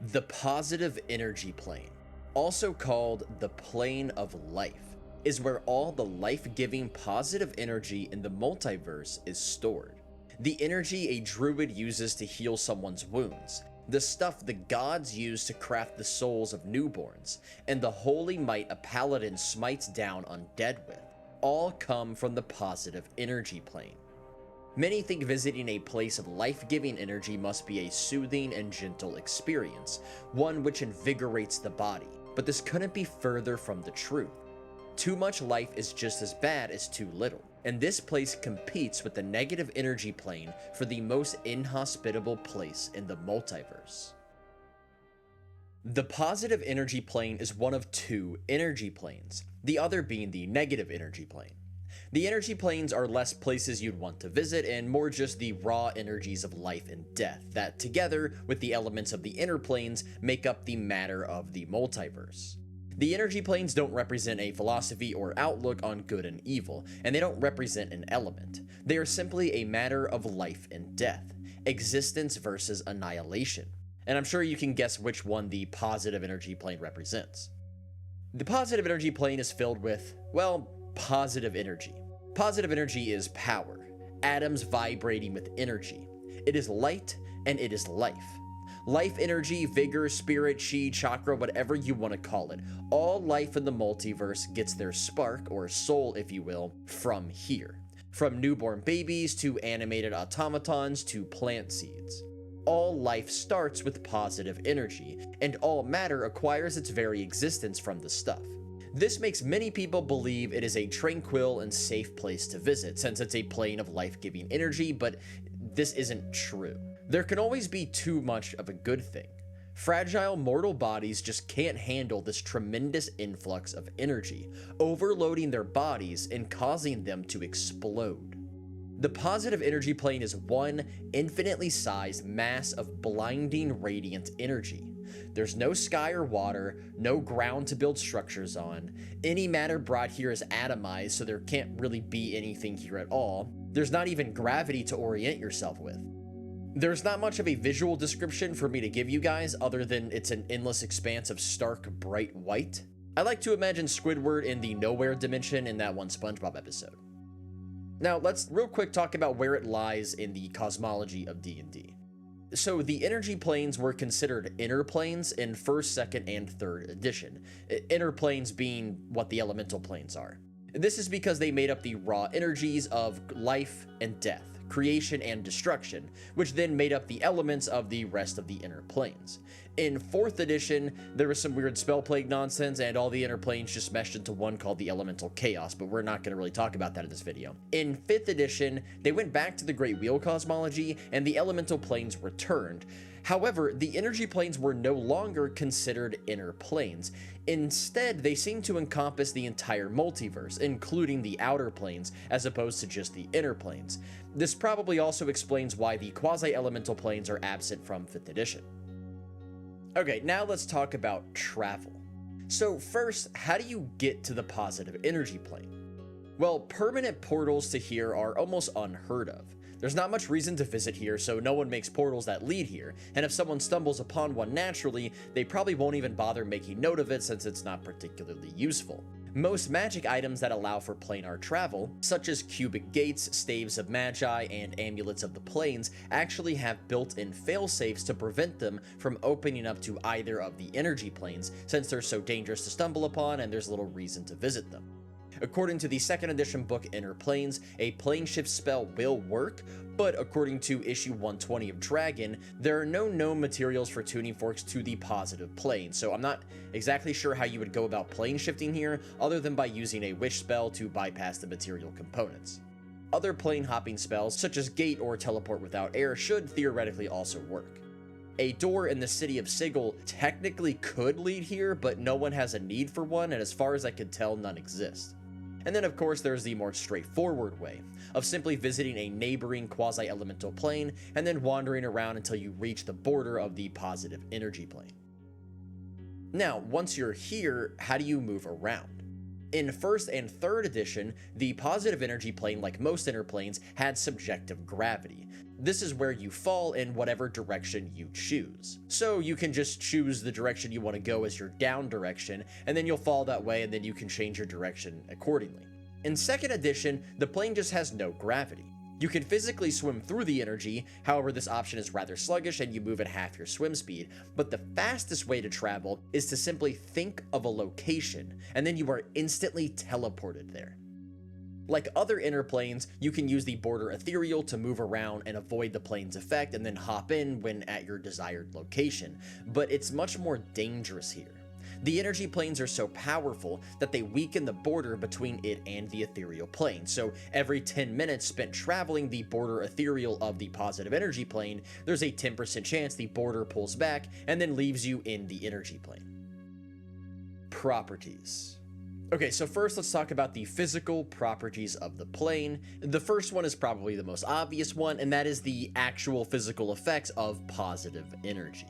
The positive energy plane, also called the plane of life, is where all the life-giving positive energy in the multiverse is stored. The energy a druid uses to heal someone's wounds, the stuff the gods use to craft the souls of newborns, and the holy might a paladin smites down undead with, all come from the positive energy plane. Many think visiting a place of life-giving energy must be a soothing and gentle experience, one which invigorates the body, but this couldn't be further from the truth. Too much life is just as bad as too little, and this place competes with the negative energy plane for the most inhospitable place in the multiverse. The positive energy plane is one of two energy planes, the other being the negative energy plane. The energy planes are less places you'd want to visit and more just the raw energies of life and death that, together with the elements of the inner planes, make up the matter of the multiverse. The energy planes don't represent a philosophy or outlook on good and evil, and they don't represent an element. They are simply a matter of life and death, existence versus annihilation. And I'm sure you can guess which one the positive energy plane represents. The positive energy plane is filled with, well, positive energy. Positive energy is power, atoms vibrating with energy. It is light and it is life. Life energy, vigor, spirit, chi, chakra, whatever you want to call it. All life in the multiverse gets their spark, or soul if you will, from here. From newborn babies to animated automatons to plant seeds. All life starts with positive energy, and all matter acquires its very existence from the stuff. This makes many people believe it is a tranquil and safe place to visit, since it's a plane of life-giving energy, but this isn't true. There can always be too much of a good thing. Fragile mortal bodies just can't handle this tremendous influx of energy, overloading their bodies and causing them to explode. The positive energy plane is one infinitely sized mass of blinding radiant energy. There's no sky or water, no ground to build structures on. Any matter brought here is atomized, so there can't really be anything here at all. There's not even gravity to orient yourself with. There's not much of a visual description for me to give you guys other than it's an endless expanse of stark, bright white. I like to imagine Squidward in the nowhere dimension in that one SpongeBob episode. Now let's real quick talk about where it lies in the cosmology of D&D. So the energy planes were considered inner planes in 1st, 2nd, and 3rd edition. Inner planes being what the elemental planes are. This is because they made up the raw energies of life and death, creation and destruction, which then made up the elements of the rest of the inner planes. In 4th edition, there was some weird spell plague nonsense and all the inner planes just meshed into one called the elemental chaos, but we're not going to really talk about that in this video. In 5th edition, they went back to the Great Wheel cosmology and the elemental planes returned. However, the energy planes were no longer considered inner planes. Instead, they seem to encompass the entire multiverse, including the outer planes, as opposed to just the inner planes. This probably also explains why the quasi-elemental planes are absent from 5th edition. Okay, now let's talk about travel. So first, how do you get to the positive energy plane? Well, permanent portals to here are almost unheard of. There's not much reason to visit here, so no one makes portals that lead here, and if someone stumbles upon one naturally, they probably won't even bother making note of it since it's not particularly useful. Most magic items that allow for planar travel, such as cubic gates, staves of magi, and amulets of the planes, actually have built-in failsafes to prevent them from opening up to either of the energy planes, since they're so dangerous to stumble upon and there's little reason to visit them. According to the 2nd edition book Inner Planes, a plane shift spell will work, but according to issue 120 of Dragon, there are no known materials for tuning forks to the positive plane, so I'm not exactly sure how you would go about plane shifting here, other than by using a wish spell to bypass the material components. Other plane hopping spells, such as Gate or Teleport Without Air, should theoretically also work. A door in the city of Sigil technically could lead here, but no one has a need for one, and as far as I could tell, none exist. And then of course there's the more straightforward way, of simply visiting a neighboring quasi-elemental plane and then wandering around until you reach the border of the positive energy plane. Now, once you're here, how do you move around? In 1st and 3rd edition, the positive energy plane, like most inner planes, had subjective gravity. this is where you fall in whatever direction you choose. So you can just choose the direction you want to go as your down direction, and then you'll fall that way, and then you can change your direction accordingly. In 2nd edition, the plane just has no gravity. You can physically swim through the energy, however this option is rather sluggish and you move at half your swim speed, but the fastest way to travel is to simply think of a location, and then you are instantly teleported there. Like other inner planes, you can use the border ethereal to move around and avoid the plane's effect and then hop in when at your desired location, but it's much more dangerous here. The energy planes are so powerful that they weaken the border between it and the ethereal plane, so every 10 minutes spent traveling the border ethereal of the positive energy plane, there's a 10% chance the border pulls back and then leaves you in the energy plane. Properties. Okay, so first let's talk about the physical properties of the plane. The first one is probably the most obvious one, and that is the actual physical effects of positive energy.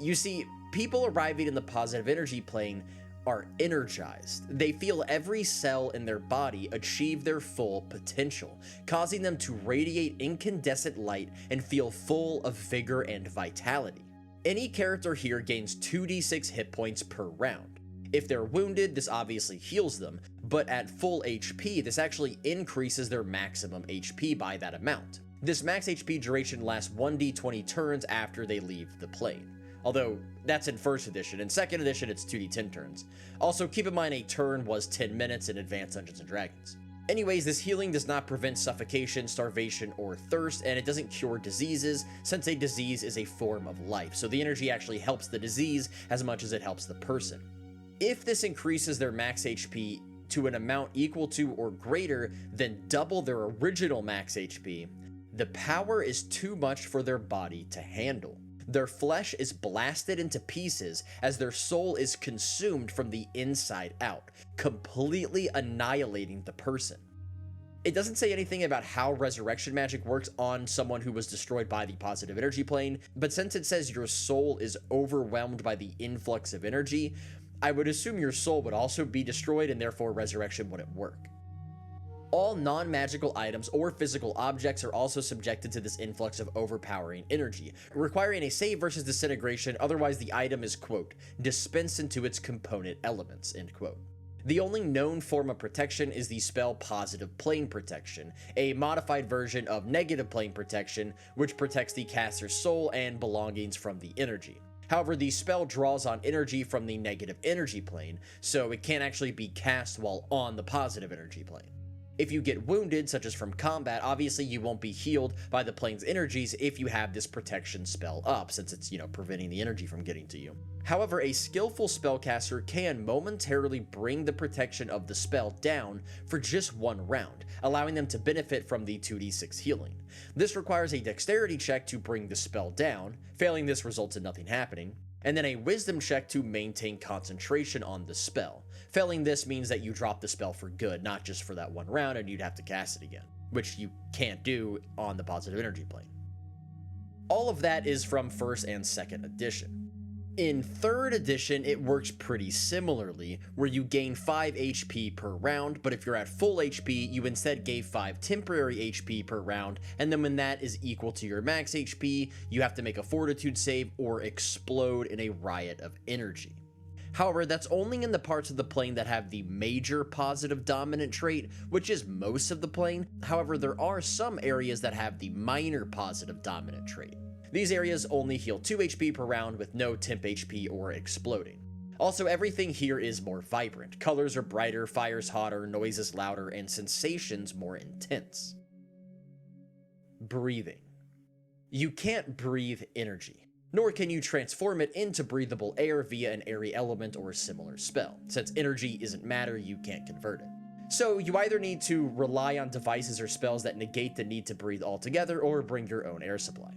You see, people arriving in the positive energy plane are energized. They feel every cell in their body achieve their full potential, causing them to radiate incandescent light and feel full of vigor and vitality. Any character here gains 2d6 hit points per round. If they're wounded, this obviously heals them, but at full HP, this actually increases their maximum HP by that amount. This max HP duration lasts 1d20 turns after they leave the plane. Although, that's in 1st edition. In 2nd edition, it's 2d10 turns. Also, keep in mind a turn was 10 minutes in Advanced Dungeons & Dragons. Anyways, this healing does not prevent suffocation, starvation, or thirst, and it doesn't cure diseases, since a disease is a form of life, so the energy actually helps the disease as much as it helps the person. If this increases their max HP to an amount equal to or greater than double their original max HP, the power is too much for their body to handle. Their flesh is blasted into pieces as their soul is consumed from the inside out, completely annihilating the person. It doesn't say anything about how resurrection magic works on someone who was destroyed by the positive energy plane, but since it says your soul is overwhelmed by the influx of energy, I would assume your soul would also be destroyed and therefore resurrection wouldn't work. All non-magical items or physical objects are also subjected to this influx of overpowering energy, requiring a save versus disintegration, otherwise the item is, quote, dispensed into its component elements, end quote. The only known form of protection is the spell Positive Plane Protection, a modified version of Negative Plane Protection, which protects the caster's soul and belongings from the energy. However, the spell draws on energy from the negative energy plane, so it can't actually be cast while on the positive energy plane. If you get wounded, such as from combat, obviously you won't be healed by the plane's energies if you have this protection spell up, since it's, preventing the energy from getting to you. However, a skillful spellcaster can momentarily bring the protection of the spell down for just one round, allowing them to benefit from the 2d6 healing. This requires a dexterity check to bring the spell down, failing this results in nothing happening, and then a wisdom check to maintain concentration on the spell. Failing this means that you drop the spell for good, not just for that one round, and you'd have to cast it again, which you can't do on the positive energy plane. All of that is from 1st and 2nd edition. In 3rd edition, it works pretty similarly, where you gain 5 HP per round, but if you're at full HP, you instead gain 5 temporary HP per round, and then when that is equal to your max HP, you have to make a fortitude save or explode in a riot of energy. However, that's only in the parts of the plane that have the major positive dominant trait, which is most of the plane. However, there are some areas that have the minor positive dominant trait. These areas only heal 2 HP per round with no temp HP or exploding. Also, everything here is more vibrant. Colors are brighter, fires hotter, noises louder, and sensations more intense. Breathing. You can't breathe energy, nor can you transform it into breathable air via an airy element or similar spell. Since energy isn't matter, you can't convert it. So you either need to rely on devices or spells that negate the need to breathe altogether, or bring your own air supply.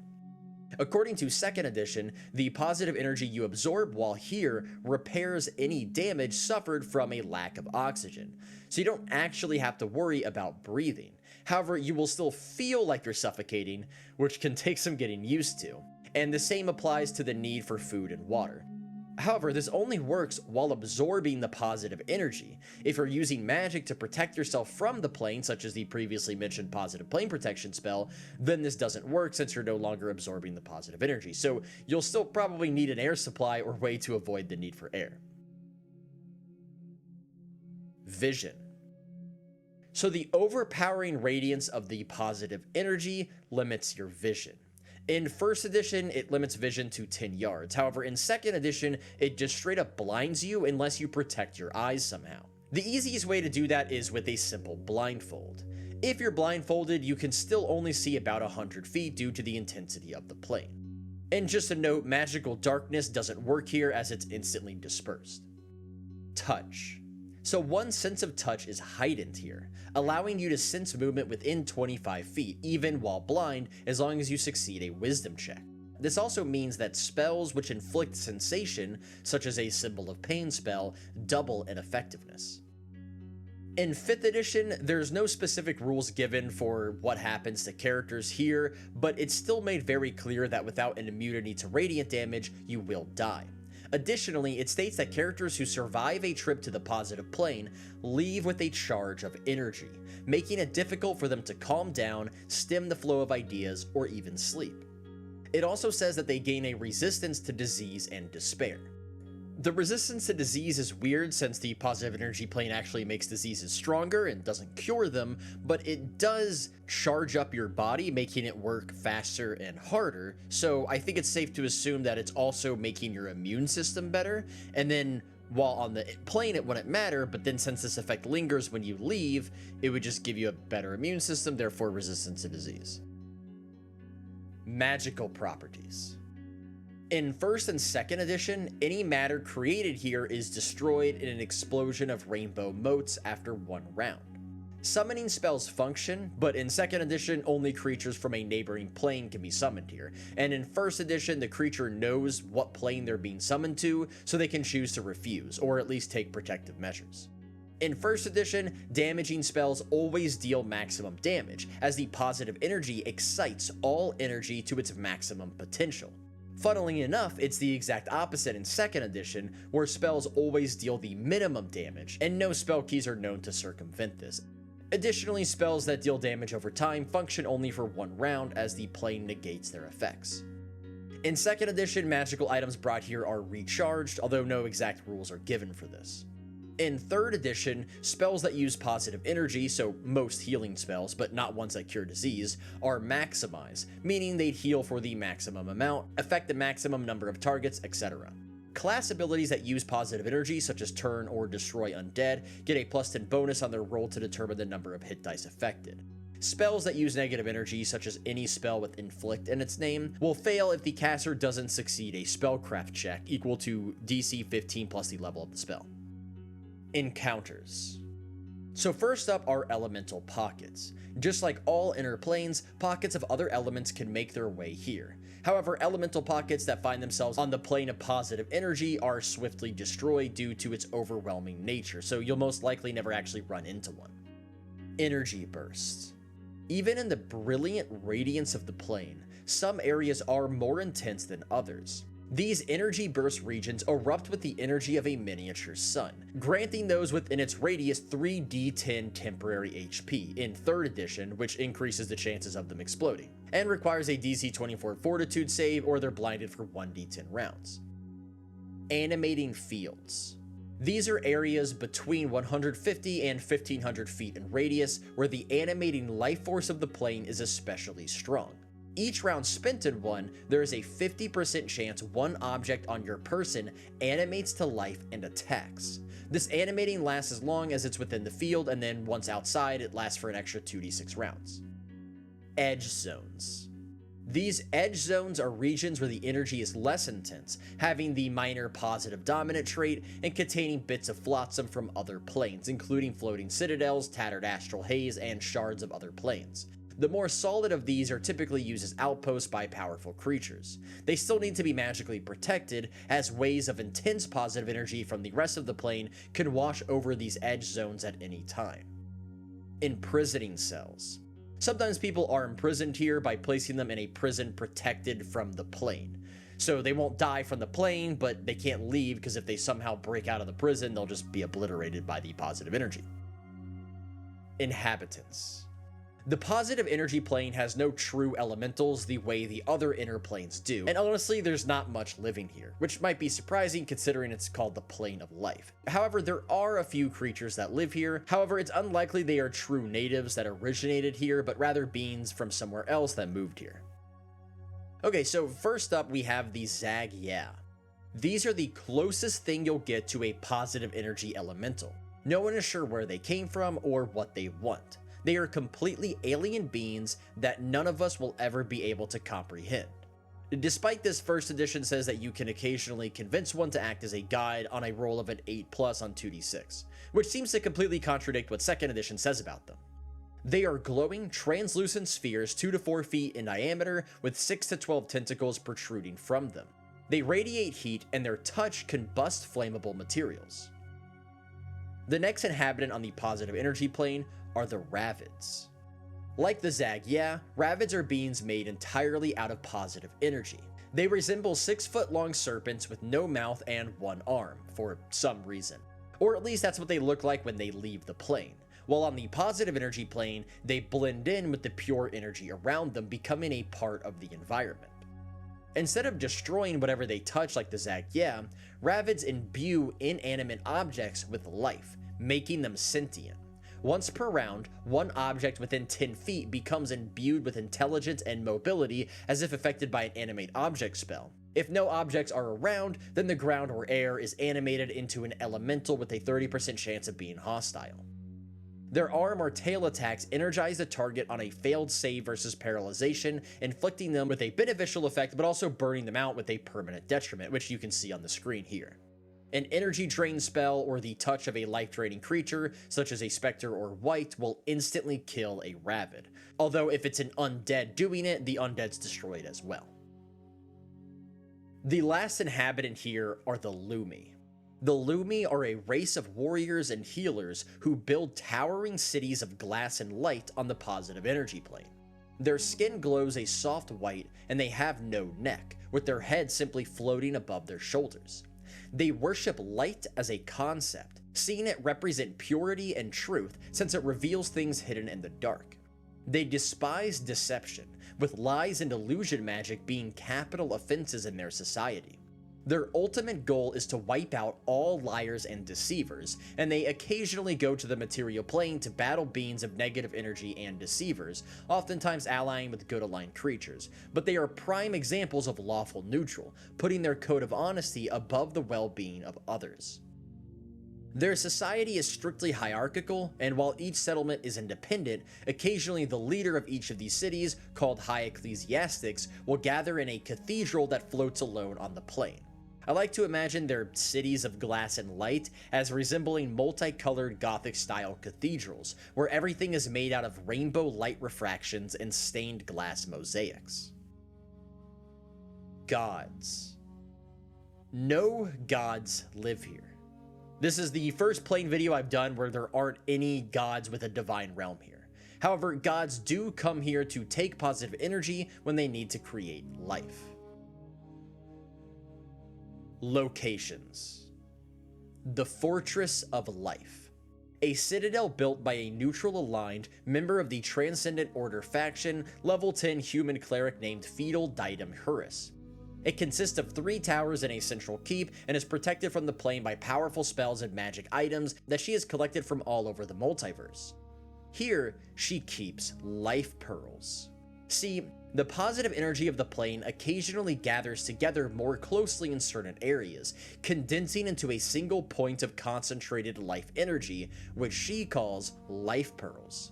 According to 2nd edition, the positive energy you absorb while here repairs any damage suffered from a lack of oxygen, so you don't actually have to worry about breathing. However, you will still feel like you're suffocating, which can take some getting used to, and the same applies to the need for food and water. However, this only works while absorbing the positive energy. If you're using magic to protect yourself from the plane, such as the previously mentioned positive plane protection spell, then this doesn't work since you're no longer absorbing the positive energy. So you'll still probably need an air supply or way to avoid the need for air. Vision. So the overpowering radiance of the positive energy limits your vision. In first edition, it limits vision to 10 yards. However, in second edition, it just straight up blinds you unless you protect your eyes somehow. The easiest way to do that is with a simple blindfold. If you're blindfolded, you can still only see about 100 feet due to the intensity of the plane. And just a note, magical darkness doesn't work here as it's instantly dispersed. Touch. So one sense of touch is heightened here, allowing you to sense movement within 25 feet, even while blind, as long as you succeed a wisdom check. This also means that spells which inflict sensation, such as a Symbol of Pain spell, double in effectiveness. In 5th edition, there's no specific rules given for what happens to characters here, but it's still made very clear that without an immunity to radiant damage, you will die. Additionally, it states that characters who survive a trip to the positive plane leave with a charge of energy, making it difficult for them to calm down, stem the flow of ideas, or even sleep. It also says that they gain a resistance to disease and despair. The resistance to disease is weird since the positive energy plane actually makes diseases stronger and doesn't cure them, but it does charge up your body, making it work faster and harder, so I think it's safe to assume that it's also making your immune system better, and then while on the plane it wouldn't matter, but then since this effect lingers when you leave, it would just give you a better immune system, therefore resistance to disease. Magical properties. In 1st and 2nd edition, any matter created here is destroyed in an explosion of rainbow motes after one round. Summoning spells function, but in 2nd edition, only creatures from a neighboring plane can be summoned here, and in 1st edition, the creature knows what plane they're being summoned to, so they can choose to refuse, or at least take protective measures. In 1st edition, damaging spells always deal maximum damage, as the positive energy excites all energy to its maximum potential. Funnily enough, it's the exact opposite in 2nd edition, where spells always deal the minimum damage, and no spell keys are known to circumvent this. Additionally, spells that deal damage over time function only for one round, as the plane negates their effects. In 2nd edition, magical items brought here are recharged, although no exact rules are given for this. In 3rd edition, spells that use positive energy, so most healing spells, but not ones that cure disease, are maximized, meaning they'd heal for the maximum amount, affect the maximum number of targets, etc. Class abilities that use positive energy, such as turn or destroy undead, get a +10 bonus on their roll to determine the number of hit dice affected. Spells that use negative energy, such as any spell with inflict in its name, will fail if the caster doesn't succeed a spellcraft check equal to DC 15 plus the level of the spell. Encounters. So first up are elemental pockets. Just like all inner planes, pockets of other elements can make their way here. However, elemental pockets that find themselves on the plane of positive energy are swiftly destroyed due to its overwhelming nature, so you'll most likely never actually run into one. Energy bursts. Even in the brilliant radiance of the plane, some areas are more intense than others. These energy burst regions erupt with the energy of a miniature sun, granting those within its radius 3d10 temporary HP in 3rd edition, which increases the chances of them exploding, and requires a DC 24 fortitude save or they're blinded for 1d10 rounds. Animating fields. These are areas between 150 and 1500 feet in radius where the animating life force of the plane is especially strong. Each round spent in one, there is a 50% chance one object on your person animates to life and attacks. This animating lasts as long as it's within the field, and then once outside, it lasts for an extra 2d6 rounds. Edge zones. These edge zones are regions where the energy is less intense, having the minor positive dominant trait and containing bits of flotsam from other planes, including floating citadels, tattered astral haze, and shards of other planes. The more solid of these are typically used as outposts by powerful creatures. They still need to be magically protected, as waves of intense positive energy from the rest of the plane can wash over these edge zones at any time. Imprisoning cells. Sometimes people are imprisoned here by placing them in a prison protected from the plane. So they won't die from the plane, but they can't leave because if they somehow break out of the prison, they'll just be obliterated by the positive energy. Inhabitants. The positive energy plane has no true elementals the way the other inner planes do, and honestly there's not much living here, which might be surprising considering it's called the plane of life. However, there are a few creatures that live here. However, it's unlikely they are true natives that originated here, but rather beings from somewhere else that moved here. Okay, so first up we have the Zag-Ya. These are the closest thing you'll get to a positive energy elemental. No one is sure where they came from or what they want. They are completely alien beings that none of us will ever be able to comprehend. Despite this, first edition says that you can occasionally convince one to act as a guide on a roll of an 8+ on 2d6, which seems to completely contradict what second edition says about them. They are glowing, translucent spheres 2 to 4 feet in diameter with 6 to 12 tentacles protruding from them. They radiate heat and their touch combust flammable materials. The next inhabitant on the positive energy plane are the Ravids. Like the Zag-Ya, Ravids are beings made entirely out of positive energy. They resemble 6-foot-long serpents with no mouth and one arm, for some reason. Or at least that's what they look like when they leave the plane. While on the positive energy plane, they blend in with the pure energy around them, becoming a part of the environment. Instead of destroying whatever they touch like the Zag-Ya, Ravids imbue inanimate objects with life, making them sentient. Once per round, one object within 10 feet becomes imbued with intelligence and mobility as if affected by an animate object spell. If no objects are around, then the ground or air is animated into an elemental with a 30% chance of being hostile. Their arm or tail attacks energize the target on a failed save versus paralyzation, inflicting them with a beneficial effect but also burning them out with a permanent detriment, which you can see on the screen here. An energy drain spell or the touch of a life-draining creature, such as a specter or wight, will instantly kill a Ravid. Although if it's an undead doing it, the undead's destroyed as well. The last inhabitant here are the Lumi. The Lumi are a race of warriors and healers who build towering cities of glass and light on the positive energy plane. Their skin glows a soft white and they have no neck, with their heads simply floating above their shoulders. They worship light as a concept, seeing it represent purity and truth since it reveals things hidden in the dark. They despise deception, with lies and illusion magic being capital offenses in their society. Their ultimate goal is to wipe out all liars and deceivers, and they occasionally go to the material plane to battle beings of negative energy and deceivers, oftentimes allying with good aligned creatures, but they are prime examples of lawful neutral, putting their code of honesty above the well-being of others. Their society is strictly hierarchical, and while each settlement is independent, occasionally the leader of each of these cities, called high ecclesiastics, will gather in a cathedral that floats alone on the plane. I like to imagine their cities of glass and light as resembling multicolored Gothic-style cathedrals, where everything is made out of rainbow light refractions and stained glass mosaics. Gods. No gods live here. This is the first plane video I've done where there aren't any gods with a divine realm here. However, gods do come here to take positive energy when they need to create life. Locations. The Fortress of Life. A citadel built by a neutral-aligned member of the Transcendent Order faction, level 10 human cleric named Feudal Diadem Hurus. It consists of 3 towers and a central keep, and is protected from the plane by powerful spells and magic items that she has collected from all over the multiverse. Here, she keeps life pearls. See, the positive energy of the plane occasionally gathers together more closely in certain areas, condensing into a single point of concentrated life energy, which she calls life pearls.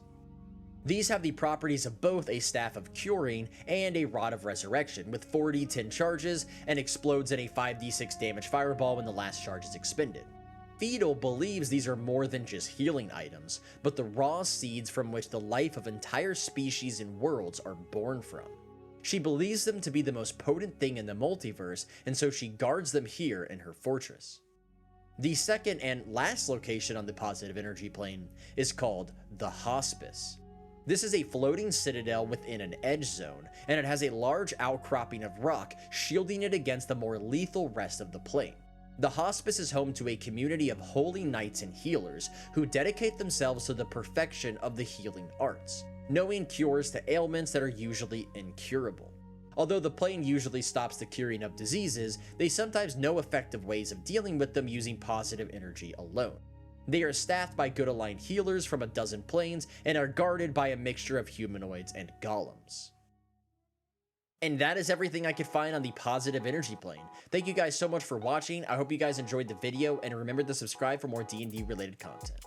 These have the properties of both a Staff of Curing and a Rod of Resurrection, with 4d10 charges, and explodes in a 5d6 damage fireball when the last charge is expended. Feudal believes these are more than just healing items, but the raw seeds from which the life of entire species and worlds are born from. She believes them to be the most potent thing in the multiverse, and so she guards them here in her fortress. The second and last location on the positive energy plane is called the Hospice. This is a floating citadel within an edge zone, and it has a large outcropping of rock shielding it against the more lethal rest of the plane. The hospice is home to a community of holy knights and healers who dedicate themselves to the perfection of the healing arts, knowing cures to ailments that are usually incurable. Although the plane usually stops the curing of diseases, they sometimes know effective ways of dealing with them using positive energy alone. They are staffed by good aligned healers from a dozen planes and are guarded by a mixture of humanoids and golems. And that is everything I could find on the positive energy plane. Thank you guys so much for watching. I hope you guys enjoyed the video, and remember to subscribe for more D&D related content.